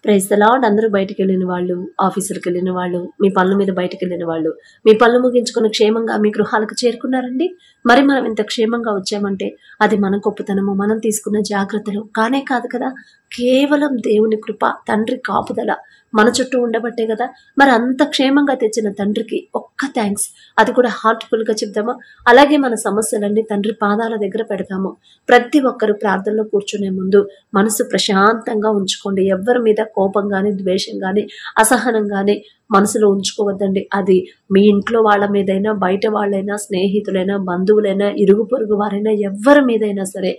Praise the lord. అందరూ బయటికి వెళ్ళిన వాళ్ళు, ఆఫీసులకు వెళ్ళిన వాళ్ళు, మీ పనుల మీద బయటికి వెళ్ళిన వాళ్ళు, మీ పనులు ముగించుకుని క్షేమంగా మీ గృహాలకు చేరుకున్నారండి. మరి మనం ఇంత క్షేమంగా వచ్చామంటే అది మన గొప్పతనము, మనం తీసుకున్న జాగ్రత్తలు కానే కాదు కదా. కేవలం దేవుని కృప, తండ్రి కాపుదల మన చుట్టూ ఉండబట్టే కదా. మరి అంత క్షేమంగా తెచ్చిన తండ్రికి ఒక్క థ్యాంక్స్, అది కూడా హార్ట్ఫుల్ గా చెప్దామా? అలాగే మన సమస్యలన్నీ తండ్రి పాదాల దగ్గర పెడతాము. ప్రతి ఒక్కరు ప్రార్థనలో కూర్చునే ముందు మనసు ప్రశాంతంగా ఉంచుకోండి. ఎవరి మీద కోపం కానీ, ద్వేషం కానీ, అసహనం కానీ మనసులో ఉంచుకోవద్దండి. అది మీ ఇంట్లో వాళ్ళ మీదైనా, బయట వాళ్ళైనా, స్నేహితులైనా, బంధువులైనా, ఇరుగు పొరుగు వారైనా, ఎవరి మీదైనా సరే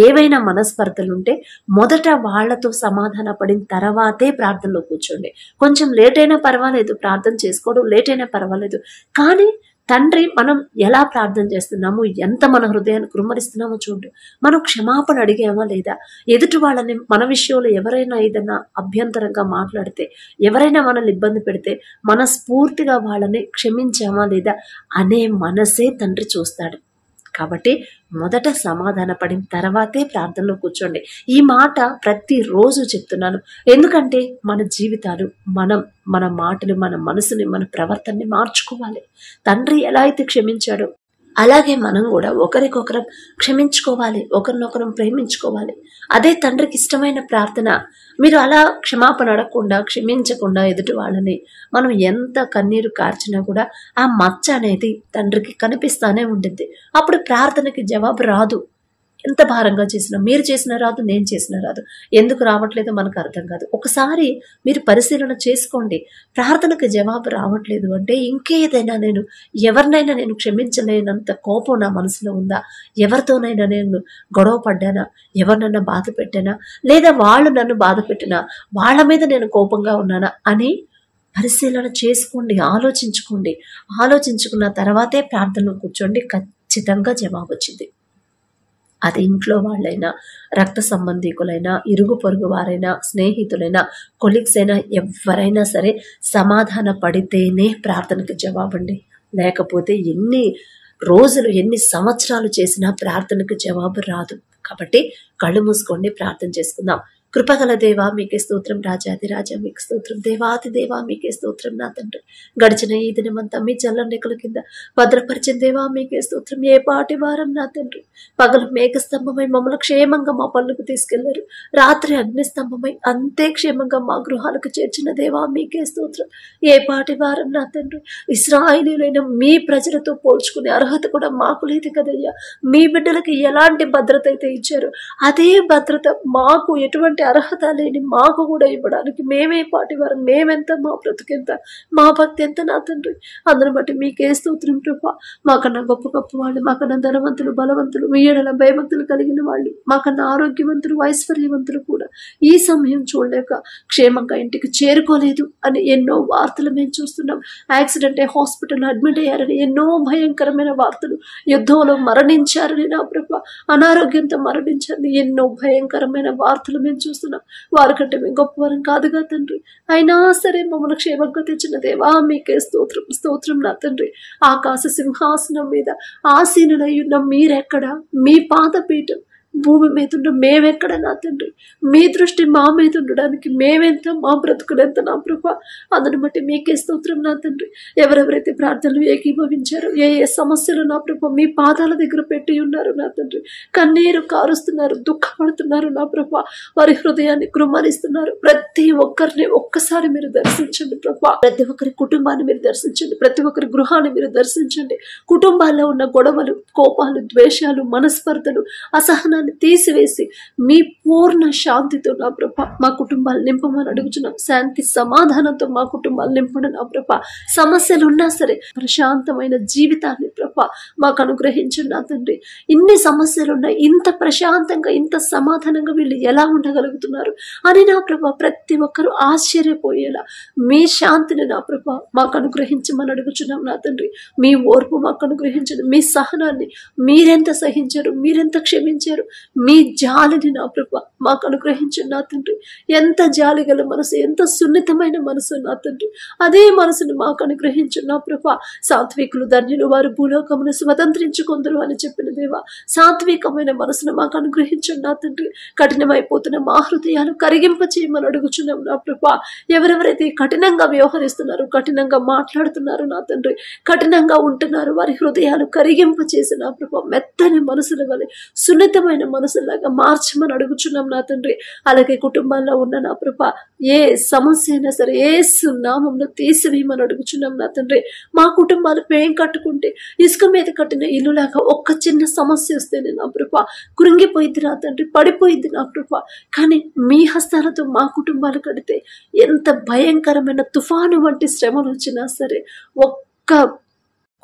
ఏవైనా మనస్పర్ధలుంటే మొదట వాళ్లతో సమాధాన పడిన తర్వాతే ప్రార్థనలో కూర్చోండి. కొంచెం లేట్ అయినా పర్వాలేదు, ప్రార్థన చేసుకోవడం లేట్ అయినా పర్వాలేదు, కానీ తండ్రి మనం ఎలా ప్రార్థన చేస్తున్నాము, ఎంత మన హృదయాన్ని కుమ్మరిస్తున్నామో చూడు. మనం క్షమాపణ అడిగామా లేదా? ఎదుటి వాళ్ళని మన విషయంలో ఎవరైనా ఏదైనా అభ్యంతరంగా మాట్లాడితే, ఎవరైనా మనల్ని ఇబ్బంది పెడితే మనస్ఫూర్తిగా వాళ్ళని క్షమించామా లేదా అనే మనసే తండ్రి చూస్తాడు. కాబట్టి మొదట సమాధాన పడిన తర్వాతే ప్రార్థనలో కూర్చోండి. ఈ మాట ప్రతిరోజు చెప్తున్నాను. ఎందుకంటే మన జీవితాలు, మన మాటలు, మన మనసుని, మన ప్రవర్తనని మార్చుకోవాలి. తండ్రి ఎలా అయితే క్షమించాడో అలాగే మనం కూడా ఒకరికొకరం క్షమించుకోవాలి, ఒకరినొకరం ప్రేమించుకోవాలి. అదే తండ్రికి ఇష్టమైన ప్రార్థన. మీరు అలా క్షమాపణ అడగకుండా, క్షమించకుండా ఎదుటి వాళ్ళని మనం ఎంత కన్నీరు కార్చినా కూడా ఆ మచ్చ అనేది తండ్రికి కనిపిస్తానే ఉంటుంది. అప్పుడు ప్రార్థనకి జవాబు రాదు. ఎంత భారంగా చేసినా, మీరు చేసినా రాదు, నేను చేసినా రాదు. ఎందుకు రావట్లేదో మనకు అర్థం కాదు. ఒకసారి మీరు పరిశీలన చేసుకోండి. ప్రార్థనకు జవాబు రావట్లేదు అంటే ఇంకేదైనా ఎవరినైనా నేను క్షమించలేనంత కోపం నా మనసులో ఉందా? ఎవరితోనైనా నేను గొడవ పడ్డానా? ఎవరినైనా బాధ పెట్టానా? లేదా వాళ్ళు నన్ను బాధ పెట్టినా వాళ్ళ మీద నేను కోపంగా ఉన్నానా అని పరిశీలన చేసుకోండి, ఆలోచించుకోండి. ఆలోచించుకున్న తర్వాతే ప్రార్థనలో కూర్చోండి. ఖచ్చితంగా జవాబు వచ్చింది. అది ఇంట్లో వాళ్ళైనా, రక్త సంబంధికులైనా, ఇరుగు పొరుగు వారైనా, స్నేహితులైనా, కొలీగ్స్ అయినా, ఎవరైనా సరే సమాధాన పడితేనే ప్రార్థనకు జవాబండి. లేకపోతే ఎన్ని రోజులు, ఎన్ని సంవత్సరాలు చేసినా ప్రార్థనకు జవాబు రాదు. కాబట్టి కళ్ళు మూసుకోండి, ప్రార్థన చేసుకుందాం. కృపగల దేవా మీకే స్తోత్రం, రాజాది రాజా మీకు స్తోత్రం, దేవాది దేవా మీకే స్తోత్రం నా తండ్రి. గడిచిన ఈ దినమంతా మీ చల్లనెక్కల కింద భద్రపరిచిన దేవా మీకే స్తోత్రం. ఏ పాటి వారం నా తండ్రి, పగలు మేఘస్తంభమై మమ్మల్ని క్షేమంగా మా పనులకు తీసుకెళ్లారు, రాత్రి అగ్నిస్తంభమై అంతే క్షేమంగా మా గృహాలకు చేర్చిన దేవా మీకే స్తోత్రం. ఏ పాటి వారం నా తండ్రి, ఇశ్రాయేలీయులైన మీ ప్రజలతో పోల్చుకునే అర్హత కూడా మాకు లేదు కదయ్యా. మీ బిడ్డలకి ఎలాంటి భద్రత అయితే ఇచ్చారో అదే భద్రత మాకు, ఎటువంటి అర్హత లేని మాకు కూడా ఇవ్వడానికి మేమే పాటివారం, మేమెంత, మా బ్రతుకెంత, మా భక్తి ఎంత నా తండ్రి. అందరిని బట్టి మీకే స్తోత్రం ప్రభా. మాకన్నా గొప్ప గొప్ప వాళ్ళు, మాకన్నా ధనవంతులు, బలవంతులు, వీయడల భయభక్తులు కలిగిన వాళ్ళు, మాకన్నా ఆరోగ్యవంతులు, ఐశ్వర్యవంతులు కూడా ఈ సమయం చూడలేక క్షేమంగా ఇంటికి చేరుకోలేదు అని ఎన్నో వార్తలు మేము చూస్తున్నాం. యాక్సిడెంట్ అయ్యి హాస్పిటల్లో అడ్మిట్ అయ్యారని ఎన్నో భయంకరమైన వార్తలు, యుద్ధంలో మరణించారని నా ప్రభా, అనారోగ్యంతో మరణించారని ఎన్నో భయంకరమైన వార్తలు మేము చూస్తున్నాం. వారికంటే మేము గొప్పవారం కాదుగా తండ్రి. అయినా సరే మమ్మల్ని క్షేమంగా తెచ్చిన దేవా మీకే స్తోత్రం, స్తోత్రం నా తండ్రి. ఆకాశ సింహాసనం మీద ఆసీనులై ఉన్న మీరెక్కడ? మీ పాదపీఠం భూమి మీద ఉన్న మేమెక్కడ నా తండ్రి? మీ దృష్టి మా మీద ఉండడానికి మేమెంత, మా బ్రతుకులెంత నా ప్రభా. అందుని బట్టి మీకే స్తోత్రం నా తండ్రి. ఎవరెవరైతే ప్రార్థనలు ఏకీభవించారో, ఏ ఏ సమస్యలు నా ప్రభా మీ పాదాల దగ్గర పెట్టి ఉన్నారు నా తండ్రి, కన్నీరు కారుస్తున్నారు, దుఃఖపడుతున్నారు నా ప్రభా, వారి హృదయాన్ని కృమ్మరిస్తున్నారు. ప్రతి ఒక్కరిని ఒక్కసారి మీరు దర్శించండి ప్రభా. ప్రతి ఒక్కరి కుటుంబాన్ని మీరు దర్శించండి, ప్రతి ఒక్కరి గృహాన్ని మీరు దర్శించండి. కుటుంబాల్లో ఉన్న గొడవలు, కోపాలు, ద్వేషాలు, మనస్పర్ధలు, అసహనాన్ని తీసివేసి మీ పూర్ణ శాంతితో నా ప్రభా మా కుటుంబాలు నింపమని అడుగుచున్నాం. శాంతి సమాధానంతో మా కుటుంబాలు నింపండి నా ప్రభా. సమస్యలు ఉన్నా సరే ప్రశాంతమైన జీవితాన్ని ప్రభా మాకు అనుగ్రహించండి నా తండ్రి. ఇన్ని సమస్యలున్నా ఇంత ప్రశాంతంగా, ఇంత సమాధానంగా వీళ్ళు ఎలా ఉండగలుగుతున్నారు అని నా ప్రభా ప్రతి ఒక్కరూ ఆశ్చర్యపోయేలా మీ శాంతిని నా ప్రభా మాకు అనుగ్రహించమని అడుగుచున్నాం నా తండ్రి. మీ ఓర్పు మాకు అనుగ్రహించండి, మీ సహనాన్ని, మీరెంత సహించారు, మీరెంత క్షమించారు, మీ జాలిని నా ప్రభా మాకు అనుగ్రహించండి నా తండ్రి. ఎంత జాలి గల మనసు, ఎంత సున్నితమైన మనసు నా తండ్రి, అదే మనసును మాకు అనుగ్రహించండి నా ప్రభా. సాత్వికులు ధన్యులు, వారు భూలోకమును స్వతంత్రించుకొందురు అని చెప్పిన దేవా, సాత్వికమైన మనసును మాకు అనుగ్రహించండి నా తండ్రి. కఠినమైపోతున్న మా హృదయాలు కరిగింప చేయమని అడుగుచున్నాం నా ప్రభా. ఎవరెవరైతే కఠినంగా వ్యవహరిస్తున్నారు, కఠినంగా మాట్లాడుతున్నారు నా తండ్రి, కఠినంగా ఉంటున్నారు, వారి హృదయాలు కరిగింప చేసి నా ప్రభా మెత్తని మనసుల వలె సున్నితమైన మనసులాగా మార్చమని అడుగుచున్నాం నా తండ్రి. అలాగే కుటుంబాల్లో ఉన్న నా ప్రభా ఏ సమస్య అయినా సరే యేసు నామములో తీసివేయమని అడుగుచున్నాం నా తండ్రి. మా కుటుంబాలు పేం కట్టుకుంటే ఇసుక మీద కట్టిన ఇల్లులాగా ఒక్క చిన్న సమస్య వస్తేనే నా ప్రభా కృంగిపోయింది నా తండ్రి, పడిపోయింది నా ప్రభా. కానీ మీ హస్తాలతో మా కుటుంబాలు కడితే ఎంత భయంకరమైన తుఫాను వంటి శ్రమలు వచ్చినా సరే ఒక్క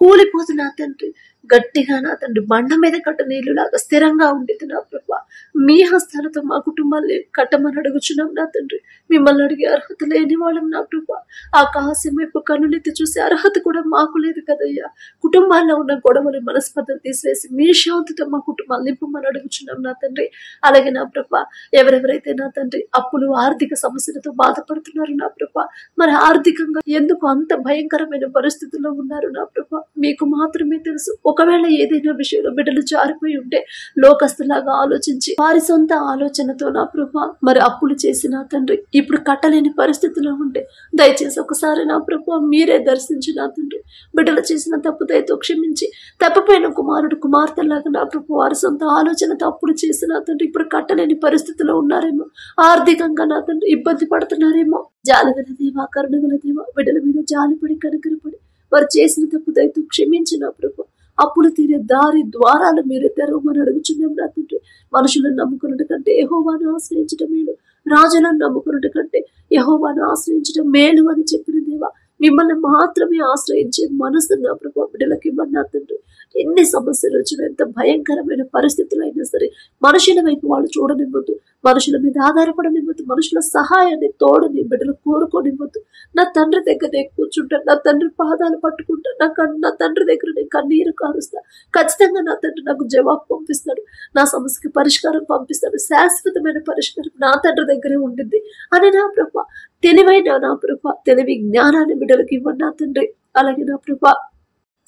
కూలిపోతు నా తండ్రి, గట్టిగా నా తండ్రి బండ మీద కట్ట నీళ్ళులాగా స్థిరంగా ఉండేది నా ప్రభా. మీ హస్తాలతో మా కుటుంబాన్ని కట్టమని అడుగుచున్నాం నా తండ్రి. మిమ్మల్ని అడిగే అర్హత లేని వాళ్ళం నా ప్రభా. ఆకాశం వైపు కన్నులెత్తి చూసే అర్హత కూడా మాకు లేదు కదయ్యా. కుటుంబాల్లో ఉన్న గొడవలు మనస్పర్ధలు తీసివేసి మీ శాంతితో మా కుటుంబాలు నింపమని అడుగుచున్నాం నా తండ్రి. అలాగే నా ప్రభా ఎవరెవరైతే నా తండ్రి అప్పులు ఆర్థిక సమస్యలతో బాధపడుతున్నారు నా ప్రభా, మరి ఆర్థికంగా ఎందుకు అంత భయంకరమైన పరిస్థితుల్లో ఉన్నారు నా ప్రభా మీకు మాత్రమే తెలుసు. ఒకవేళ ఏదైనా విషయంలో బిడ్డలు జారిపోయి ఉంటే లోకస్తులాగా ఆలోచించి వారి సొంత ఆలోచనతో నా ప్రభా మరి అప్పులు చేసి నా తండ్రి ఇప్పుడు కట్టలేని పరిస్థితిలో ఉంటే దయచేసి ఒకసారి నా ప్రభా మీరే దర్శించి నా తండ్రి బిడ్డలు చేసిన తప్పు దయతో క్షమించి తప్పిపోయిన కుమారుడు కుమార్తెలాగా నా ప్రభు వారి సొంత ఆలోచనతో అప్పులు చేసి నా తండ్రి ఇప్పుడు కట్టలేని పరిస్థితిలో ఉన్నారేమో, ఆర్థికంగా నా తండ్రి ఇబ్బంది పడుతున్నారేమో. జాలిగల దేవా, కరుణగల దేవా, బిడ్డల మీద జాలిపడి కనికరపడి వారు చేసిన తప్పు దయతో క్షమించిన ప్రభు అప్పులు తీరే దారి ద్వారాలు మీరు తెరవమని అడుగుచున్నాం నా తండ్రి. మనుషులను నమ్ముకున్నట్టు కంటే యెహోవాను ఆశ్రయించడం మేలు, రాజులను నమ్ముకున్నట్టు కంటే యెహోవాను ఆశ్రయించడం మేలు అని చెప్పిన దేవా, మిమ్మల్ని మాత్రమే ఆశ్రయించే మనసు నా ప్రభు బిడ్డలకి ఇవ్వండి నా తండ్రి. ఎన్ని సమస్యలు వచ్చినా, ఎంత భయంకరమైన పరిస్థితులు అయినా సరే మనుషుల వైపు వాళ్ళు చూడనివ్వద్దు, మనుషుల మీద ఆధారపడనివ్వద్దు, మనుషుల సహాయాన్ని తోడని బిడ్డలు కోరుకోనివ్వద్దు. నా తండ్రి దగ్గర నేను కూర్చుంటాను, నా తండ్రి పాదాలు పట్టుకుంటాను, నా తండ్రి దగ్గర నేను కన్నీరు కారుస్తా. ఖచ్చితంగా నా తండ్రి నాకు జవాబు పంపిస్తాడు, నా సమస్యకి పరిష్కారం పంపిస్తాడు, శాశ్వతమైన పరిష్కారం నా తండ్రి దగ్గరే ఉండింది అని నా ప్రభా తెలివైన నా ప్రభా తెలివి జ్ఞానాన్ని బిడ్డలకు ఇవ్వండి నా తండ్రి. అలాగే నా ప్రభా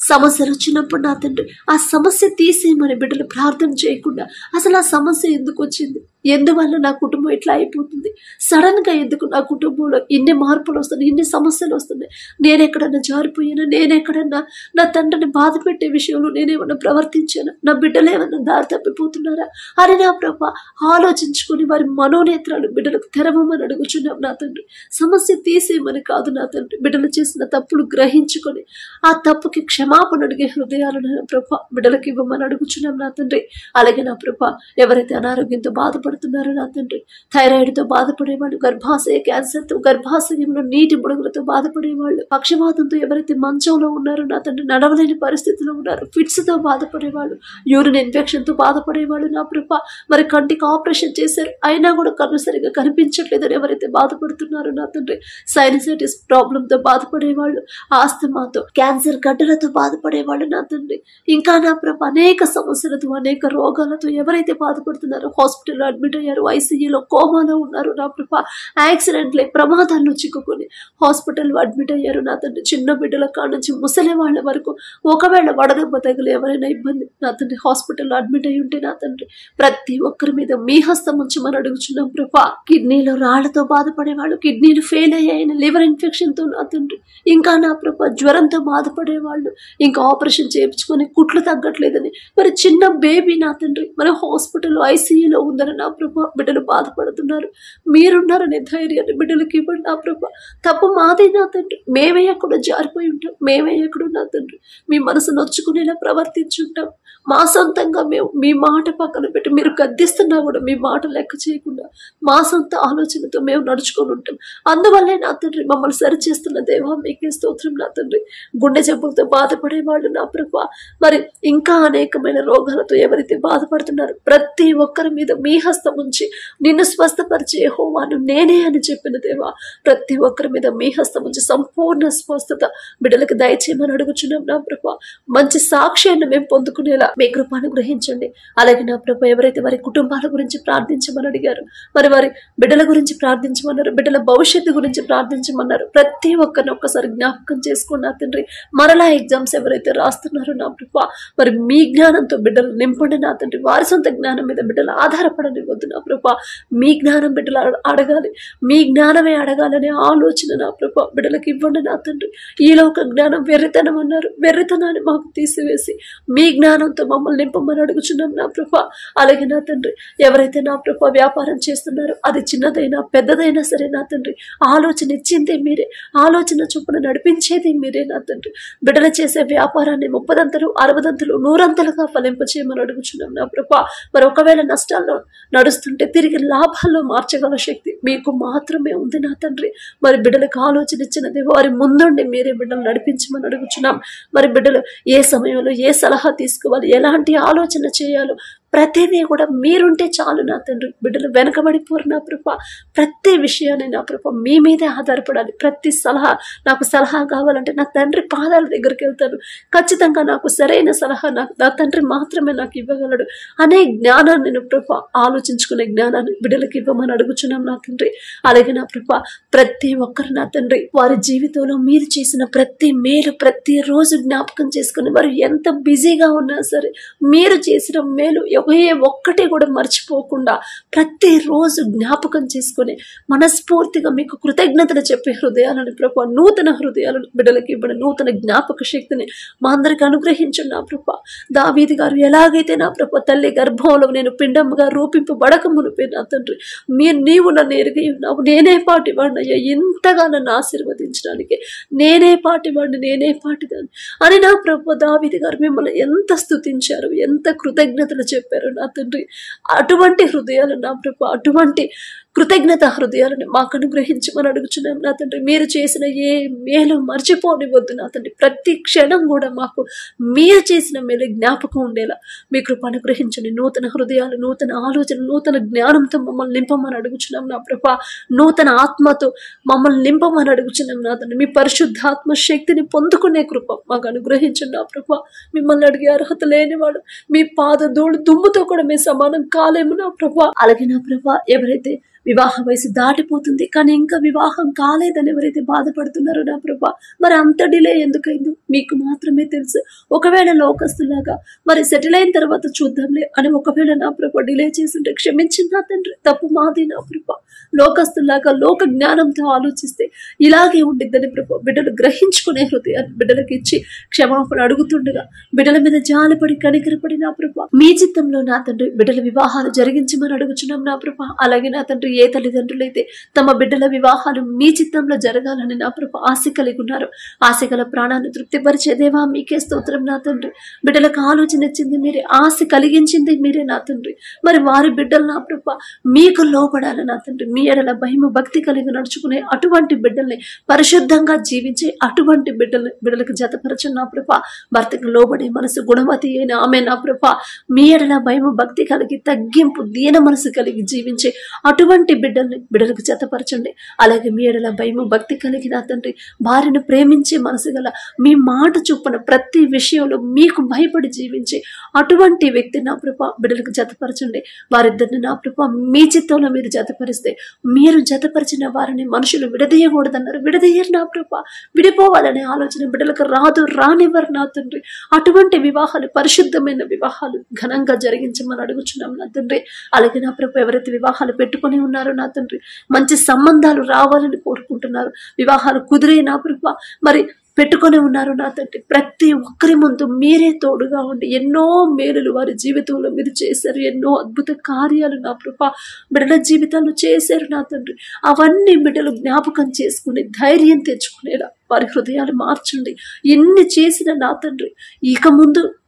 సమస్యలు వచ్చినప్పుడు నా తండ్రి ఆ సమస్య తీసేయమని బిడ్డలు ప్రార్థన చేయకుండా అసలు ఆ సమస్య ఎందుకు వచ్చింది, ఎందువల్ల నా కుటుంబం ఇట్లా అయిపోతుంది, సడన్ గా ఎందుకు నా కుటుంబంలో ఇన్ని మార్పులు వస్తున్నాయి, ఇన్ని సమస్యలు వస్తున్నాయి, నేనెక్కడన్నా జారిపోయానా, నేనెక్కడన్నా నా తండ్రిని బాధ పెట్టే విషయంలో నేనేమన్నా ప్రవర్తించానా, నా బిడ్డలు ఏమన్నా దారి తప్పిపోతున్నారా అని నా ప్రభా ఆలోచించుకుని వారి మనోనేత్రాలు బిడ్డలకు తెరవమని అడుగుచున్నాం నా తండ్రి. సమస్య తీసేయమని కాదు నా తండ్రి, బిడ్డలు చేసిన తప్పులు గ్రహించుకొని ఆ తప్పుకి క్షమాపణ అడిగే హృదయాలను నా ప్రభా బిడ్డలకు ఇవ్వమని అడుగుచున్నాం నా తండ్రి. అలాగే నా ప్రభా ఎవరైతే అనారోగ్యంతో బాధపడుతున్నారో నా తండ్రి, థైరాయిడ్ తో బాధపడేవాళ్ళు, గర్భాశయ క్యాన్సర్ తో, గర్భాశయంలో నీటి బుడగలతో బాధపడేవాళ్ళు, పక్షవాతంతో ఎవరైతే మంచంలో ఉన్నారో నా తండ్రి, నడవలేని పరిస్థితిలో ఉన్నారు, ఫిట్స్ తో బాధపడేవాళ్ళు, యూరిన్ ఇన్ఫెక్షన్ తో బాధపడేవాళ్ళు నా ప్రభా, మరి కంటికి ఆపరేషన్ చేశారు అయినా కూడా కన్ను సరిగా కనిపించట్లేదని ఎవరైతే బాధపడుతున్నారో నా తండ్రి, సైనసైటిస్ ప్రాబ్లం తో బాధపడేవాళ్ళు, ఆస్తమాతో, క్యాన్సర్ గడ్డలతో బాధపడేవాళ్ళు నా తండ్రి, ఇంకా నా ప్రభా అనేక సమస్యలతో అనేక రోగాలతో ఎవరైతే బాధపడుతున్నారో, హాస్పిటల్లో అడ్మిట్ అయ్యారు, ఐసీయూలో కోమాలో ఉన్నారు నా ప్రభా, యాక్సిడెంట్లే ప్రమాదాల్లో చిక్కుకొని హాస్పిటల్లో అడ్మిట్ అయ్యారు నా తండ్రి, చిన్న బిడ్డల కాడ నుంచి ముసలి వాళ్ళ వరకు ఒకవేళ వడదెబ్బ తగిలి ఎవరైనా ఇబ్బంది నా తండ్రి హాస్పిటల్లో అడ్మిట్ అయి ఉంటే నా తండ్రి ప్రతి ఒక్కరి మీద మీ హస్తం ఉంచమని అడుగుచున్నాం ప్రభా. కిడ్నీలో రాళ్లతో బాధపడేవాళ్ళు, కిడ్నీలు ఫెయిల్ అయ్యాయని, లివర్ ఇన్ఫెక్షన్ తో నా తండ్రి, ఇంకా నా ప్రభా జ్వరంతో బాధపడేవాళ్ళు, ఇంకా ఆపరేషన్ చేయించుకొని కుట్లు తగ్గట్లేదని, మరి చిన్న బేబీ నా తండ్రి మన హాస్పిటల్లో ఐసీయూలో ఉందని నా ప్రభా బిడ్డలు బాధపడుతున్నారు. మీరున్నారనే ధైర్యాన్ని బిడ్డలకి ఇవ్వండి నా ప్రభా. తప్పు మాదే నా తండ్రి, మేమే ఎక్కడో జారిపోయి ఉంటాం, మేమే ఎక్కడో నా తండ్రి మీ మనసు నొచ్చుకునేలా ప్రవర్తించుంటాం. మా సొంతంగా మేము మీ మాట పక్కన పెట్టి మీరు గద్దిస్తున్నా కూడా మీ మాట లెక్క చేయకుండా మా సొంత ఆలోచనతో మేము నడుచుకొని ఉంటాం. అందువల్లే నా తండ్రి మమ్మల్ని సరిచేస్తున్న దేవా మీకే స్తోత్రం నా తండ్రి. గుండె జబ్బులతో బాధపడేవాళ్ళు నా ప్రభా, మరి ఇంకా అనేకమైన రోగాలతో ఎవరైతే బాధపడుతున్నారు ప్రతి ఒక్కరి మీద మీ హస్తం హస్తం ఉంచి నిన్ను స్వస్థపరిచే యెహోవాను నేనే అని చెప్పిన దేవా, ప్రతి ఒక్కరి మీద మీ హస్తం ఉంచి సంపూర్ణ స్వస్థత బిడ్డలకు దయచేయమని అడుగుచున్నాం నా ప్రభా. మంచి సాక్ష్యాన్ని మేము పొందుకునేలా మీ కృప అనుగ్రహించండి. అలాగే నా ప్రభా, ఎవరైతే వారి కుటుంబాల గురించి ప్రార్థించమని అడిగారు, మరి వారి బిడ్డల గురించి ప్రార్థించమన్నారు, బిడ్డల భవిష్యత్తు గురించి ప్రార్థించమన్నారు, ప్రతి ఒక్కరిని ఒక్కసారి జ్ఞాపకం చేసుకున్నా తండ్రి. మరలా ఎగ్జామ్స్ ఎవరైతే రాస్తున్నారో నా ప్రభా, మరి మీ జ్ఞానంతో బిడ్డలు నింపండి నా తండ్రి. వారి సొంత జ్ఞానం మీద బిడ్డలు ఆధారపడనివ్వద్దు నా ప్రభా. మీ జ్ఞానం బిడ్డలు అడగాలి, మీ జ్ఞానమే అడగాలనే ఆలోచన నా ప్రభా బిడ్డలకు ఇవ్వండి నా తండ్రి. ఈ లోక జ్ఞానం వెర్రితనం అన్నారు, వెర్రితనాన్ని మాకు తీసివేసి మీ జ్ఞానంతో మమ్మల్ని నింపమని అడుగుచున్నాం నా ప్రభా. అలాగే నా తండ్రి, ఎవరైతే నా ప్రభా వ్యాపారం చేస్తున్నారో అది చిన్నదైనా పెద్దదైనా సరే నా తండ్రి, ఆలోచన ఇచ్చిందే మీరే, ఆలోచన చొప్పున నడిపించేది మీరే నా తండ్రి. బిడ్డలు చేసే వ్యాపారాన్ని 30 60 100 ఫలింపచేయమని అడుగుచున్నాం నా ప్రభా. మరి ఒకవేళ నష్టాల్లో నడుస్తుంటే తిరిగి లాభాల్లో మార్చగల శక్తి మీకు మాత్రమే ఉంది నా తండ్రి. మరి బిడ్డలకు ఆలోచన ఇచ్చినది వారి ముందుండి మీరే బిడ్డలు నడిపించమని అడుగుచున్నాం. మరి బిడ్డలు ఏ సమయంలో ఏ సలహా తీసుకోవాలి, ఎలాంటి ఆలోచన చేయాలో ప్రతిదీ కూడా మీరుంటే చాలు నా తండ్రి. బిడ్డలు వెనకబడిపోరు నా ప్రభా. ప్రతి విషయాన్ని నా ప్రభా మీ మీదే ఆధారపడాలి. ప్రతి సలహా, నాకు సలహా కావాలంటే నా తండ్రి పాదాల దగ్గరికి వెళ్తాను, ఖచ్చితంగా నాకు సరైన సలహా నా తండ్రి మాత్రమే నాకు ఇవ్వగలడు అనే జ్ఞానాన్ని నా ప్రభా, ఆలోచించుకునే జ్ఞానాన్ని బిడ్డలకు ఇవ్వమని అడుగుచున్నాం నా తండ్రి. అలాగే నా ప్రభా, ప్రతి ఒక్కరు నా తండ్రి వారి జీవితంలో మీరు చేసిన ప్రతి మేలు ప్రతిరోజు జ్ఞాపకం చేసుకుని వారు ఎంత బిజీగా ఉన్నా సరే మీరు చేసిన మేలు ఏ ఒక్కటి కూడా మర్చిపోకుండా ప్రతిరోజు జ్ఞాపకం చేసుకుని మనస్ఫూర్తిగా మీకు కృతజ్ఞతలు చెప్పే హృదయాలను ప్రభా, నూతన హృదయాలను బిడ్డలకి ఇవ్వడం, నూతన జ్ఞాపక శక్తిని మా అందరికి అనుగ్రహించండి నా ప్రభా. దావీదు గారు ఎలాగైతే నా ప్రభా తల్లి గర్భంలో నేను పిండముగా రూపింపబడక మునిపే నా తండ్రి నీవు నన్ను ఎరిగి ఉన్నావు, నేనే పాటివాడిని అయ్యా, ఇంతగా నన్ను ఆశీర్వదించడానికి నేనే పాటివాడిని, నేనే పాటిదాన్ని అని నా ప్రభా దావీదు గారు మిమ్మల్ని ఎంత స్తుతించారు, ఎంత కృతజ్ఞతలు చెప్పారు నా తండ్రి. అటువంటి హృదయాలు నా ప్రభా, అటువంటి కృతజ్ఞత హృదయాలను మాకు అనుగ్రహించమని అడుగుచున్నాం నా తండ్రి. మీరు చేసిన ఏ మేలు మర్చిపోనివద్దు నా తండ్రి. ప్రతి క్షణం కూడా మాకు మీరు చేసిన మేలు జ్ఞాపకం ఉండేలా మీ కృప అనుగ్రహించండి. నూతన హృదయాలు, నూతన ఆలోచన, నూతన జ్ఞానంతో మమ్మల్ని నింపమని అడుగుచున్నాం నా ప్రభా. నూతన ఆత్మతో మమ్మల్ని నింపమని అడుగుచున్నాం నా తండ్రి. మీ పరిశుద్ధాత్మ శక్తిని పొందుకునే కృప మాకు అనుగ్రహించండి నా ప్రభా. మిమ్మల్ని అడిగే అర్హత లేనివాడు మీ పాద ధూళి దుమ్ముతో కూడా మేము సమానం కాలేము నా ప్రభా. అలాగే నా ప్రభా, ఎవరైతే వివాహ వయసు దాటిపోతుంది కానీ ఇంకా వివాహం కాలేదని ఎవరైతే బాధపడుతున్నారో నా ప్రభా, మరి అంత డిలే ఎందుకైందో మీకు మాత్రమే తెలుసు. ఒకవేళ లోకస్తులాగా మరి సెటిల్ అయిన తర్వాత చూద్దాంలే అని ఒకవేళ నా ప్రభా డిలే చేస్తుంటే క్షమించింది నా తండ్రి, తప్పు మాది నా ప్రభా. లోకస్తులాగా లోక జ్ఞానంతో ఆలోచిస్తే ఇలాగే ఉండిద్దని ప్రభా బిడ్డలు గ్రహించుకునే హృదయాన్ని బిడ్డలకు ఇచ్చి క్షమాపణ అడుగుతుండగా బిడ్డల మీద జాలిపడి కనికరపడి నా ప్రభా మీ చిత్తంలో నా తండ్రి బిడ్డల వివాహాలు జరిగించమని అడుగుచున్నాం నా ప్రభా. అలాగే నా తండ్రి, ఏ తల్లిదండ్రులైతే తమ బిడ్డల వివాహాలు మీ చిత్తంలో జరగాలని నా ప్రభా ఆశ కలిగి ఉన్నారు, ఆశ గల ప్రాణాన్ని తృప్తిపరిచే దేవా మీకే స్తోత్రం నా తండ్రి. బిడ్డలకు ఆలోచన ఇచ్చింది మీరే, ఆశ కలిగించింది మీరే నా తండ్రి. మరి వారి బిడ్డలు నా ప్రభా మీకు లోపడాలి నా తండ్రి. మీ ఎడల భయము భక్తి కలిగి నడుచుకునే అటువంటి బిడ్డల్ని, పరిశుద్ధంగా జీవించే అటువంటి బిడ్డలకు జతపరచు నా ప్రభా. భర్తకు లోబడే మనసు గుణవతి అయిన ఆమె నా ప్రభా మీ ఎడల భయము భక్తి కలిగి తగ్గింపు దీన మనసు కలిగి జీవించే అటువంటి బిడ్డలకు జతపరచండి. అలాగే మీ ఎడల భయము భక్తి కలిగి నా తండ్రి భార్యను ప్రేమించే మనసు గల, మీ మాట చొప్పున ప్రతి విషయంలో మీకు భయపడి జీవించే అటువంటి వ్యక్తి నా ప్రభా బిడ్డలకు జతపరచండి. వారిద్దరిని నా ప్రభా మీ చిత్తంలో మీరు జతపరిస్తే, మీరు జతపరిచిన వారిని మనుషులు విడదీయకూడదన్నారు, విడదీయరు నా ప్రభా. విడిపోవాలనే ఆలోచన బిడ్డలకు రానివ్వరు నా తండ్రి. అటువంటి వివాహాలు, పరిశుద్ధమైన వివాహాలు ఘనంగా జరిగించమని అడుగుచున్నాం నా తండ్రి. అలాగే నా ప్రభా, ఎవరైతే వివాహాలు పెట్టుకుని ఉన్నారో నా తండ్రి, మంచి సంబంధాలు రావాలని కోరుకుంటున్నారు, వివాహాలు కుదిరే నా ప్రభా మరి పెట్టుకొని ఉన్నారు నా తండ్రి, ప్రతి ఒక్కరి ముందు మీరే తోడుగా ఉండి ఎన్నో మేలులు వారి జీవితంలో మీరు చేశారు, ఎన్నో అద్భుత కార్యాలు నా ప్రభా బిడ్డల జీవితాలు చేశారు నా తండ్రి. అవన్నీ బిడ్డలు జ్ఞాపకం చేసుకుని ధైర్యం తెచ్చుకునేలా వారి హృదయాలు మార్చండి. ఎన్ని చేసిన నా తండ్రి ఇక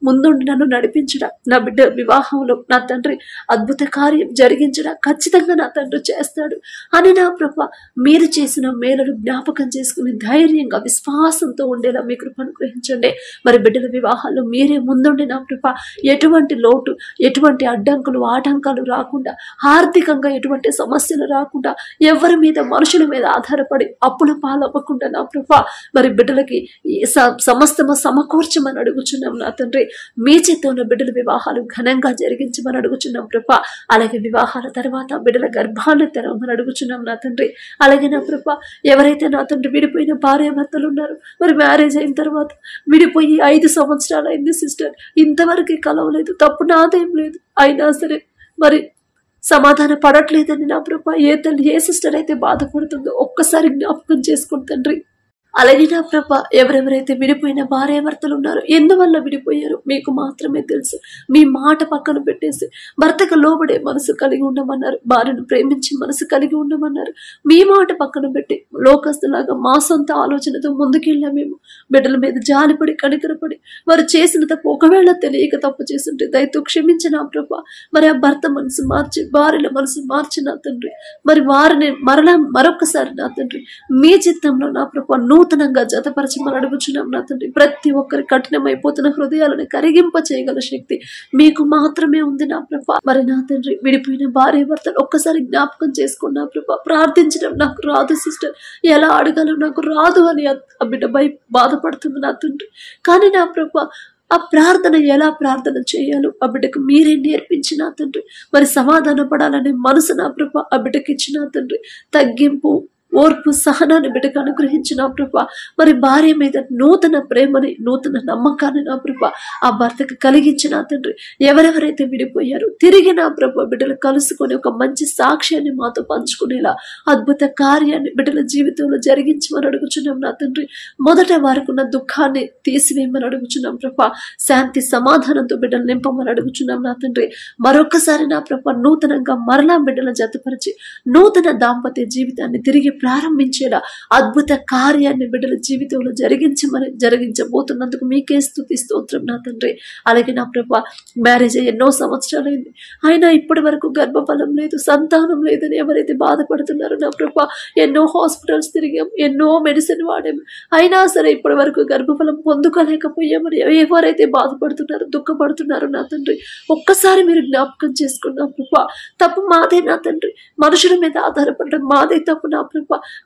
ముందుండి నన్ను నడిపించడా, నా బిడ్డ వివాహంలో నా తండ్రి అద్భుత కార్యం జరిగించడా ఖచ్చితంగా నా తండ్రి చేస్తాడు అని నా ప్రభ మీరు చేసిన మేలను జ్ఞాపకం చేసుకుని ధైర్యంగా విశ్వాసంతో ఉండేలా మీ కృప అనుగ్రహించండి. మరి బిడ్డల వివాహాల్లో మీరే ముందుండి నా ప్రభ ఎటువంటి లోటు, ఎటువంటి అడ్డంకులు ఆటంకాలు రాకుండా, ఆర్థికంగా ఎటువంటి సమస్యలు రాకుండా, ఎవరి మీద మనుషుల మీద ఆధారపడి అప్పుల పాలవ్వకుండా నా ప్రభ మరి బిడ్డలకి సమస్తము సమకూర్చమని అడుగుచున్నాం నా తండ్రి. మీ చేతోన్న బిడ్డల వివాహాలు ఘనంగా జరిగించమని అడుగుచున్నాం ప్రభ. అలాగే వివాహాల తర్వాత బిడ్డల గర్భాన్ని తెరవమని అడుగుచున్నాం నా తండ్రి. అలాగే నా ప్రభ ఎవరైతే నా తండ్రి విడిపోయిన భార్యాభర్తలు ఉన్నారు, మరి మ్యారేజ్ అయిన తర్వాత విడిపోయి 5 సంవత్సరాలు అయింది సిస్టర్, ఇంతవరకు కలవలేదు, తప్పు నాదేం లేదు, అయినా సరే మరి సమాధాన పడట్లేదని నా ప్రభ ఏ తల్లి ఏ సిస్టర్ అయితే బాధపడుతుందో ఒక్కసారి జ్ఞాపకం చేసుకుని తండ్రి. అలాగే నా ప్రభ ఎవరెవరైతే విడిపోయిన భార్యాభర్తలు ఉన్నారో ఎందువల్ల విడిపోయారో మీకు మాత్రమే తెలుసు. మీ మాట పక్కన పెట్టేసి భర్తకు లోబడే మనసు కలిగి ఉండమన్నారు, భార్యను ప్రేమించి మనసు కలిగి ఉండమన్నారు. మీ మాట పక్కన పెట్టి లోకస్తులాగా మా సొంత ఆలోచనతో ముందుకెళ్ళా మేము. బిడ్డల మీద జాలిపడి కనికరపడి వారు చేసిన తప్పు ఒకవేళ తెలియక తప్పు చేస్తుంటే దయతో క్షమించిన నా ప్రభ మరి ఆ భర్త మనసు మార్చి భార్యల మనసు మార్చి నా తండ్రి మరి వారిని మరొకసారి నా తండ్రి మీ చిత్తంలో నా ప్రభ నూతనంగా జతపరచమని అడుగుచున్నాం నా తండ్రి. ప్రతి ఒక్కరి కఠినమైపోతున్న హృదయాలను కరిగింప చేయగల శక్తి మీకు మాత్రమే ఉంది నా ప్రభ. మరి నా తండ్రి విడిపోయిన భార్య భర్తలు ఒక్కసారి జ్ఞాపకం చేసుకున్న ప్రభ. ప్రార్థించడం నాకు రాదు సిస్టర్, ఎలా అడగాలో నాకు రాదు అని ఆ బిడ్డ బాధపడుతుంది నా తండ్రి. కానీ నా ప్రభ ఆ ప్రార్థన ఎలా ప్రార్థన చేయాలో ఆ బిడ్డకు మీరే నేర్పించిన తండ్రి. మరి సమాధాన పడాలనే మనసు నా ప్రభ ఆ బిడ్డకి ఇచ్చిన తండ్రి. తగ్గింపు, ఓర్పు, సహనాన్ని బిడ్డకు అనుగ్రహించిన ప్రభ. మరి భార్య మీద నూతన ప్రేమని, నూతన నమ్మకాన్ని నా ప్రభ ఆ భర్తకు కలిగించిన తండ్రి. ఎవరెవరైతే విడిపోయారో తిరిగి నా ప్రభ బిడ్డలు కలుసుకొని ఒక మంచి సాక్ష్యాన్ని మాతో పంచుకునేలా అద్భుత కార్యాన్ని బిడ్డల జీవితంలో జరిగించమని అడుగుచున్నాం నా తండ్రి. మొదట వారికి ఉన్న దుఃఖాన్ని తీసివేయమని అడుగుచున్నాం ప్రభ. శాంతి సమాధానంతో బిడ్డలు నింపమని అడుగుచున్నాం నా తండ్రి. మరొకసారి నా ప్రభ నూతనంగా మరలా బిడ్డల జతపరిచి నూతన దాంపత్య జీవితాన్ని తిరిగి ప్రారంభించేలా అద్భుత కార్యాన్ని బిడ్డల జీవితంలో జరిగించబోతున్నందుకు మీకే స్తుతి స్తోత్రం నా తండ్రి. అలాగే నా ప్రభ మ్యారేజ్ ఎన్నో సంవత్సరాలైంది, అయినా ఇప్పటి వరకు గర్భఫలం లేదు, సంతానం లేదని ఎవరైతే బాధపడుతున్నారో నా ప్రభ ఎన్నో హాస్పిటల్స్ తిరిగాం, ఎన్నో మెడిసిన్ వాడాము, అయినా సరే ఇప్పటి వరకు గర్భఫలం పొందుకోలేకపోయామని ఎవరైతే బాధపడుతున్నారో దుఃఖపడుతున్నారో నా తండ్రి ఒక్కసారి మీరు జ్ఞాపకం చేసుకున్నా ప్రభ. తప్పు మాదే నా తండ్రి, మనుషుల మీద ఆధారపడడం మాదే తప్పు నా ప్రభ.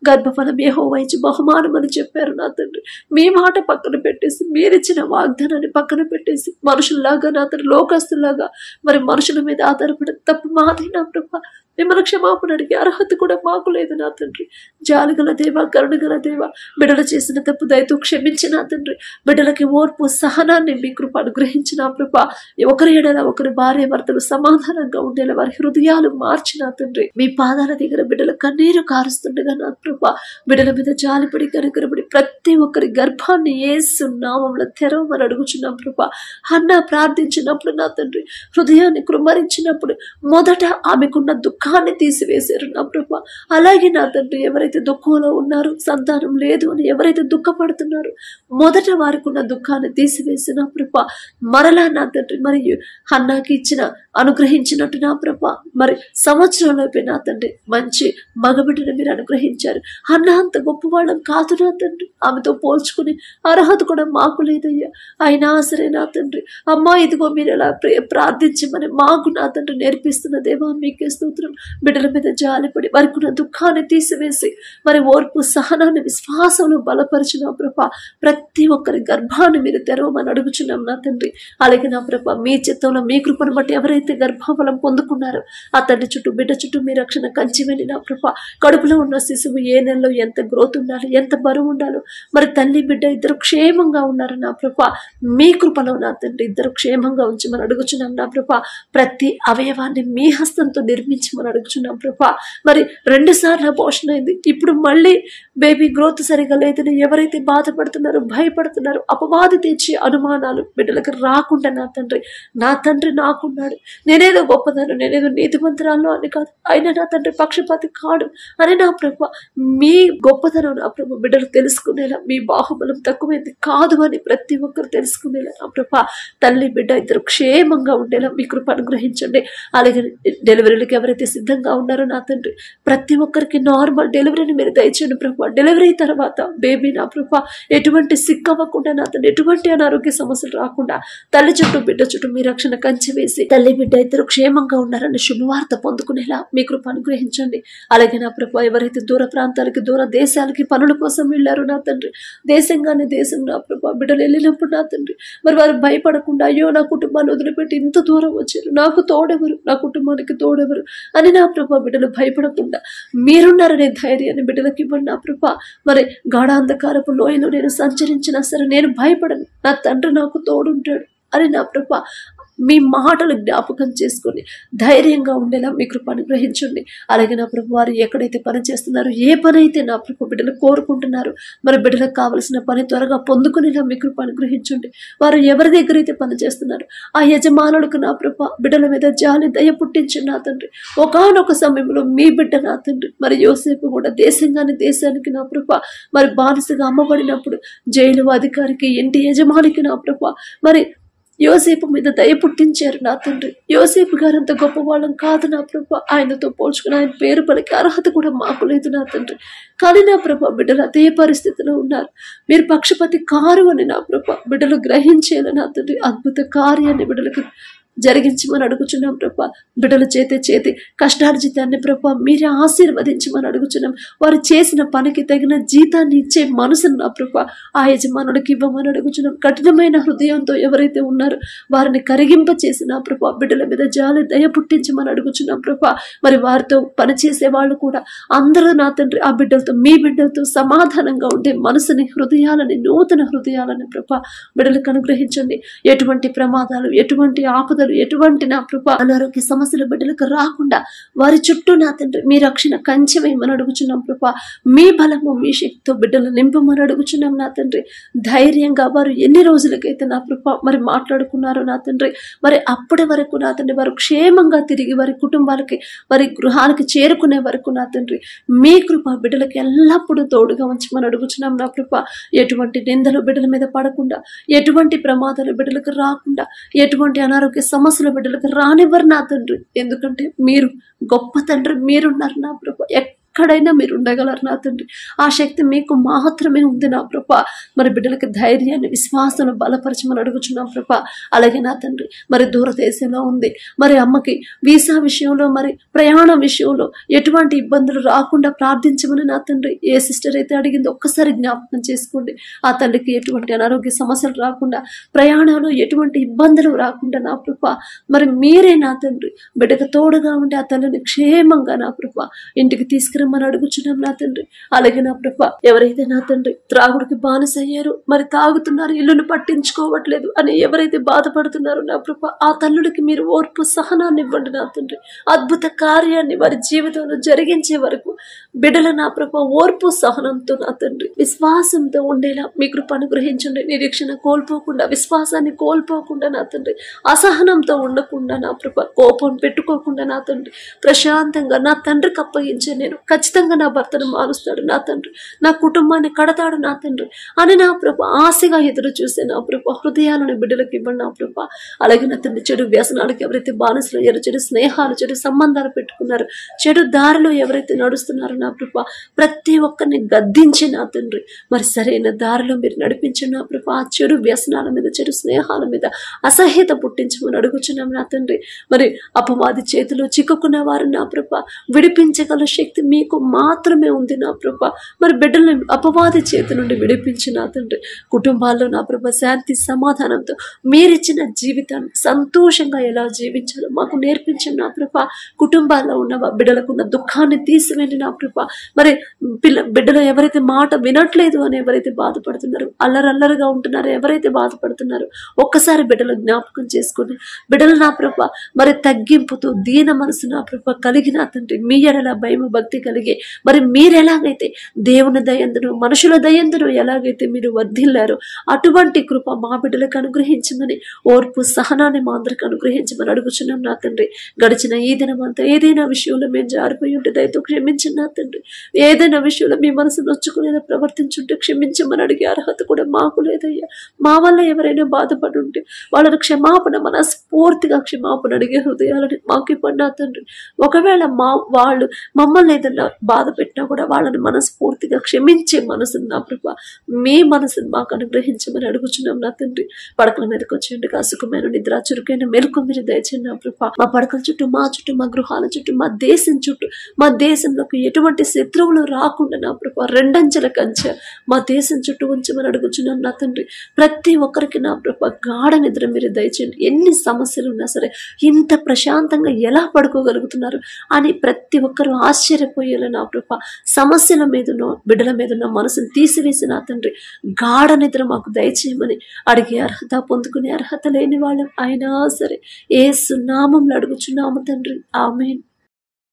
గర్భఫలం యెహోవా ఇచ్చి బహుమానం అని చెప్పారు నా తండ్రి. మీ మాట పక్కన పెట్టేసి మీరిచ్చిన వాగ్దానాన్ని పక్కన పెట్టేసి మనుషుల్లాగా నా తండ్రి లోకస్తులాగా మరి మనుషుల మీద ఆధారపడే తప్పు మాదే నా ప్రభ. మిమ్మల్ని క్షమాపణ అడిగే అర్హత కూడా మాకు లేదు నా తండ్రి. జాలిగల దేవ, కరుణగల దేవ, బిడ్డలు చేసిన తప్పు దయతో క్షమించిన తండ్రి. బిడ్డలకి ఓర్పు, సహనాన్ని మీ కృప అనుగ్రహించిన ప్రభ. ఒకరి ఎడల ఒకరి భార్య భర్తలు సమాధానంగా ఉండేలా వారి హృదయాలు మార్చిన తండ్రి. మీ పాదాల దగ్గర బిడ్డల కన్నీరు కారుస్తుండగా నా ప్రభ బిడ్డల మీద జాలిపడి కనికరపడి ప్రతి ఒక్కరి గర్భాన్ని యేసు నామములో తెరవమని అడుగుచున్నాం ప్రభ. హన్నా ప్రార్థించినప్పుడు నా తండ్రి హృదయాన్ని కృమ్మరించినప్పుడు మొదట ఆమెకున్న దుఃఖాన్ని తీసివేశారు నా ప్రభ. అలాగే నా తండ్రి ఎవరైతే దుఃఖంలో ఉన్నారో, సంతానం లేదు అని ఎవరైతే దుఃఖపడుతున్నారో మొదట వారికి ఉన్న దుఃఖాన్ని తీసివేసి నా ప్రభ మరలా నా తండ్రి మరి హన్నాకి అనుగ్రహించినట్టు నా ప్రభ మరి సంవత్సరంలోపే నా తండ్రి మంచి మగబిడ్డను మీరు అనుగ్రహించారు. హన్నా అంత గొప్పవాళ్ళం కాదు నా తండ్రి, ఆమెతో పోల్చుకుని అర్హత కూడా మాకు లేదయ్యా. అయినా సరే నా తండ్రి అమ్మా ఇదిగో మీరు ఎలా ప్రార్థించమని మాకు నా తండ్రి నేర్పిస్తున్న దేవా మీకే స్తోత్రం. బిడ్డల మీద జాలిపడి వారికి ఉన్న దుఃఖాన్ని తీసివేసి మరి ఓర్పు, సహనాన్ని, విశ్వాసంలో బలపరిచిన ప్రభ ప్రతి ఒక్కరి గర్భాన్ని మీరు తెరవమని అడుగుచున్నాం నా తండ్రి. అలాగే నా ప్రభ మీ చిత్తంలో మీ కృపను బట్టి ఎవరైతే గర్భఫలం పొందుకున్నారో ఆ తండ్రి చుట్టూ బిడ్డ చుట్టూ మీ రక్షణ కంచి వెళ్ళి నా ప్రభ కడుపులో ఉన్న శిశువు ఏ నెలలో ఎంత గ్రోత్ ఉండాలి, ఎంత బరువు ఉండాలో మరి తల్లి బిడ్డ ఇద్దరు క్షేమంగా ఉన్నారు నా ప్రభ. మీ కృపలో నా తండ్రి ఇద్దరు క్షేమంగా ఉంచమని అడుగుచున్నాం నా ప్రభ. ప్రతి అవయవాన్ని మీ హస్తంతో నిర్మించమని అనుగ్రహించమని అడుగుచున్నాం ప్రభా. మరి 2 సార్లు అబార్షన్ అయింది, ఇప్పుడు మళ్ళీ బేబీ గ్రోత్ సరిగా లేదని ఎవరైతే బాధపడుతున్నారో, భయపడుతున్నారో, అపవాది తెచ్చి అనుమానాలు బిడ్డలకు రాకుండా నా తండ్రి నాకున్నాడు, నేనేదో గొప్పదాను, నేనేదో నీతిమంతురాలు అని కాదు, అయినా నా తండ్రి పక్షపాతి కాడు అని నా ప్రభు మీ గొప్పతనం నా ప్రభు బిడ్డలు తెలుసుకునేలా, మీ బాహుబలం తక్కువైంది కాదు అని ప్రతి ఒక్కరు తెలుసుకునేలా నా ప్రభు తల్లి బిడ్డ ఇద్దరు క్షేమంగా ఉండేలా మీ కృప అనుగ్రహించండి. అలాగే డెలివరీలకు ఎవరైతే సిద్ధంగా ఉన్నారో నా తండ్రి ప్రతి ఒక్కరికి నార్మల్ డెలివరీని మీరు దయచేయండి ప్రభు. డెలివరీ తర్వాత బేబీ నా ప్రభు ఎటువంటి సిక్ అవ్వకుండా నా తండ్రి ఎటువంటి అనారోగ్య సమస్యలు రాకుండా తల్లి చుట్టూ బిడ్డ చుట్టూ మీ రక్షణ కంచి వేసి తల్లి బిడ్డ ఇద్దరు క్షేమంగా ఉన్నారని శుభవార్త పొందుకునేలా మీ కృప అనుగ్రహించండి. అలాగే నా ప్రభు ఎవరైతే దూర ప్రాంతాలకి దూర దేశాలకి పనుల కోసం వెళ్ళారో నా తండ్రి, దేశంగానే దేశం నా ప్రభు బిడ్డలు వెళ్ళినప్పుడు నా తండ్రి మరి వారు భయపడకుండా అయ్యో నా కుటుంబాన్ని వదిలిపెట్టి ఇంత దూరం వచ్చారు, నాకు తోడెవరు, నా కుటుంబానికి తోడెవరు అని నా ప్రభు బిడ్డలు భయపడకుండా మీరున్నారనే ధైర్యాన్ని బిడ్డలకి ఇవ్వండి నా ప్రభు. మరి గాఢాంధకారపు లోయలో నేను సంచరించినా సరే నేను భయపడను, నా తండ్రి నాకు తోడుంటాడు అని నా ప్రభు మీ మాటలు జ్ఞాపకం చేసుకొని ధైర్యంగా ఉండేలా మీ కృప అనుగ్రహించండి. అలాగే నా ప్రభు వారు ఎక్కడైతే పని చేస్తున్నారో, ఏ పని అయితే నా ప్రభు బిడ్డలు కోరుకుంటున్నారు, మరి బిడ్డలకు కావలసిన పని త్వరగా పొందుకునేలా మీ కృప అనుగ్రహించండి. వారు ఎవరి దగ్గర అయితే పని చేస్తున్నారు ఆ యజమానులకు నా ప్రభు బిడ్డల మీద జాలి దయ పుట్టించండి నా తండ్రి. ఒకానొక సమయంలో మీ బిడ్డ నా తండ్రి మరి యోసేపు కూడా దేశంగాని దేశానికి నా ప్రభు మరి బానిసగా అమ్మబడినప్పుడు జైలు అధికారికి ఇంటి యజమానికి నా ప్రభు మరి యోసేపు మీద దయ పుట్టించారు నా తండ్రి. యోసేపు గారు అంత గొప్పవాళ్ళం కాదు నా ప్రభు, ఆయనతో పోల్చుకుని ఆయన పేరు పలికి అర్హత కూడా మాకు లేదు నా తండ్రి. కానీ నా ప్రభు బిడ్డలు అదే పరిస్థితిలో ఉన్నారు, మీరు పక్షపాతి కారు అని నా ప్రభు బిడ్డలు గ్రహించేలా నా తండ్రి అద్భుత కార్యాన్ని బిడ్డలకు జరిగించమని అడుగుచున్నాం ప్రభా. బిడ్డల చేతి కష్టార్జితాన్ని ప్రభా మీరే ఆశీర్వదించమని అడుగుచున్నాం. వారు చేసిన పనికి తగిన జీతాన్ని ఇచ్చే మనసును నా ప్రభా ఆ యజమానుడికి ఇవ్వమని అడుగుచున్నాం. కఠినమైన హృదయంతో ఎవరైతే ఉన్నారో వారిని కరిగింప చేసి నా ప్రభా బిడ్డల మీద జాలి దయ పుట్టించమని అడుగుచున్నాం ప్రభా. మరి వారితో పనిచేసే వాళ్ళు కూడా అందరూ నా తండ్రి ఆ బిడ్డలతో మీ బిడ్డలతో సమాధానంగా ఉండే మనసుని, హృదయాలని, నూతన హృదయాలని ప్రభా బిడ్డలకు అనుగ్రహించండి. ఎటువంటి ప్రమాదాలు, ఎటువంటి ఆపదలు, ఎటువంటి నా ప్రభా అనారోగ్య సమస్యలు బిడ్డలకు రాకుండా వారి చుట్టూ నా తండ్రి మీ రక్షణ కంచె వేయమని అడుగుచున్నాం ప్రభా. మీ బలము మీ శక్తితో బిడ్డలు నింపమని అడుగుచున్నాం నా తండ్రి. ధైర్యంగా వారు ఎన్ని రోజులకైతే నా ప్రభా మరి మాట్లాడుకున్నారో నా తండ్రి మరి అప్పటి వరకు నా తండ్రి వారు క్షేమంగా తిరిగి వారి కుటుంబాలకి వారి గృహాలకి చేరుకునే వరకు నా తండ్రి మీ కృప బిడ్డలకి ఎల్లప్పుడూ తోడుగా ఉంచమని అడుగుచున్నాం నా ప్రభా. ఎటువంటి నిందలు బిడ్డల మీద పడకుండా, ఎటువంటి ప్రమాదాలు బిడ్డలకు రాకుండా, ఎటువంటి అనారోగ్య సమస్యల బిడ్డలకు రానివ్వరు నా తండ్రి. ఎందుకంటే మీరు గొప్ప తండ్రి, మీరున్నారు నా ప్రభు, ఎక్కడైనా మీరు ఉండగలరు నా తండ్రి. ఆ శక్తి మీకు మాత్రమే ఉంది నా ప్రభా. మరి బిడ్డలకి ధైర్యాన్ని, విశ్వాసాన్ని బలపరచమని అడుగుచున్నాం ప్రభా. అలాగే నా తండ్రి మరి దూరదేశంలో ఉంది, మరి అమ్మకి వీసా విషయంలో మరి ప్రయాణం విషయంలో ఎటువంటి ఇబ్బందులు రాకుండా ప్రార్థించమని నా తండ్రి ఏ సిస్టర్ అయితే అడిగిందో ఒక్కసారి జ్ఞాపకం చేసుకోండి. ఆ తల్లికి ఎటువంటి అనారోగ్య సమస్యలు రాకుండా, ప్రయాణంలో ఎటువంటి ఇబ్బందులు రాకుండా నా ప్రభా మరి మీరే నా తండ్రి బిడ్డకు తోడుగా ఉండి ఆ తల్లిని క్షేమంగా నా ప్రభా ఇంటికి తీసుకురమ్మని అడుగుచున్నాం నా తండ్రి. అలాగే నా ప్రభా ఎవరైతే నా తండ్రి త్రాగుడికి బానిసయ్యారో, మరి తాగుతున్నారు, ఇల్లును పట్టించుకోవట్లేదు అని ఎవరైతే బాధపడుతున్నారో నా ప్రభా ఆ తల్లుడికి మీరు ఓర్పు సహనాన్ని ఇవ్వండి నా తండ్రి. అద్భుత కార్యాన్ని వారి జీవితంలో జరిగించే వరకు బిడ్డల నా ప్రభా ఓర్పు సహనంతో నా తండ్రి విశ్వాసంతో ఉండేలా మీ కృప అనుగ్రహించండి. నిరీక్షణ కోల్పోకుండా, విశ్వాసాన్ని కోల్పోకుండా నా తండ్రి అసహనంతో ఉండకుండా నా ప్రభా కోపం పెట్టుకోకుండా నా తండ్రి ప్రశాంతంగా నా తండ్రికి అప్పగించే నేను ఖచ్చితంగా నా భర్తను మారుస్తాడు నా తండ్రి, నా కుటుంబాన్ని కడతాడు నా తండ్రి అని నా ప్రభా ఆశగా ఎదురు చూసే నా ప్రభా హృదయాలను బిడ్డలకు ఇవ్వండి నా ప్రభా. అలాగే నా తండ్రి చెడు వ్యసనాలకు ఎవరైతే బానిసలు అయ్యారో, చెడు స్నేహాలు, చెడు సంబంధాలు పెట్టుకున్నారు, చెడు దారిలో ఎవరైతే నడుస్తున్నారో నా ప్రభా ప్రతి ఒక్కరిని గద్దించి నా తండ్రి మరి సరైన దారిలో మీరు నడిపించండి నా ప్రభా. ఆ చెడు వ్యసనాల మీద, చెడు స్నేహాల మీద అసహ్యత పుట్టించమని అడుగుచున్నాం నా తండ్రి. మరి అపవాది చేతిలో చిక్కుకున్న వారు నా ప్రభా విడిపించగల శక్తి మీ మీకు మాత్రమే ఉంది నా ప్రభ. మరి బిడ్డలను అపవాది చేతి నుండి విడిపించి నా తండ్రి, కుటుంబాల్లో నా ప్రభ శాంతి సమాధానంతో మీరిచ్చిన జీవితాన్ని సంతోషంగా ఎలా జీవించాలో మాకు నేర్పించండి నా ప్రభ. కుటుంబాల్లో ఉన్న బిడ్డలకు ఉన్న దుఃఖాన్ని తీసివేయండి నా ప్రభ. మరి బిడ్డలు ఎవరైతే మాట వినట్లేదు అని ఎవరైతే బాధపడుతున్నారో, అల్లరల్లరిగా ఉంటున్నారో, ఎవరైతే బాధపడుతున్నారో ఒక్కసారి బిడ్డలు జ్ఞాపకం చేసుకుని బిడ్డలు నా ప్రభ మరి తగ్గింపుతో దీన మనసు నా ప్రభ కలిగిన తండ్రి, మీ ఎడల భయము భక్తి కలిగి మరి మీరు ఎలాగైతే దేవుని దయందును మనుషుల దయందును ఎలాగైతే మీరు వర్ధిల్లారో అటువంటి కృప మా బిడ్డలకు అనుగ్రహించమని, ఓర్పు సహనాన్ని మా అందరికి అనుగ్రహించమని అడుగుచున్నాం నా తండ్రి. గడిచిన ఈ దినమంతా ఏదైనా విషయంలో మేము జారిపోయి ఉంటే దయతో క్షమించండి నా తండ్రి. ఏదైనా విషయంలో మీ మనసు నొచ్చుకునేలా ప్రవర్తించుంటే క్షమించమని అడిగే అర్హత కూడా మాకు లేదయ్యా. మా వల్ల ఎవరైనా బాధపడి ఉంటే వాళ్ళని క్షమాపణ మనస్ఫూర్తిగా క్షమాపణ అడిగే హృదయాలని మాకు ఇవ్వండి నా తండ్రి. ఒకవేళ వాళ్ళు మమ్మల్ని ఏదైనా బాధ పెట్టినా కూడా వాళ్ళని మనస్ఫూర్తిగా క్షమించే మనసును నా ప్రభ మీ మనసును మాకు అనుగ్రహించమని అడుగుచున్నాం నా తండ్రి. పడకల మీదకి వచ్చేయండి, సుఖమైన నిద్ర చురుకైన మెలకు మీరు దయచేయండి నా ప్రభ. మా పడకల చుట్టూ, మా చుట్టూ, మా గృహాల చుట్టూ, మా దేశం చుట్టూ, మా దేశంలోకి ఎటువంటి శత్రువులు రాకుండా నా ప్రభ రెండంచెల కంచె మా దేశం చుట్టూ ఉంచమని అడుగుచున్నాం నా తండ్రి. ప్రతి ఒక్కరికి నా ప్రభ గాఢ నిద్ర మీరు దయచేయండి. ఎన్ని సమస్యలు ఉన్నా సరే ఇంత ప్రశాంతంగా ఎలా పడుకోగలుగుతున్నారు అని ప్రతి ఒక్కరూ ఆశ్చర్యపోయేలా నా ప్రభ సమస్యల మీదనో బిడ్డల మీదనో మనసును తీసివేసి నా తండ్రి గాఢ నిద్ర మాకు దయచేయమని అడిగే అర్హత, పొందుకునే అర్హత లేని వాళ్ళం అయినా సరే యేసు నామములో అడుగుచున్నాము తండ్రి. ఆమేన్.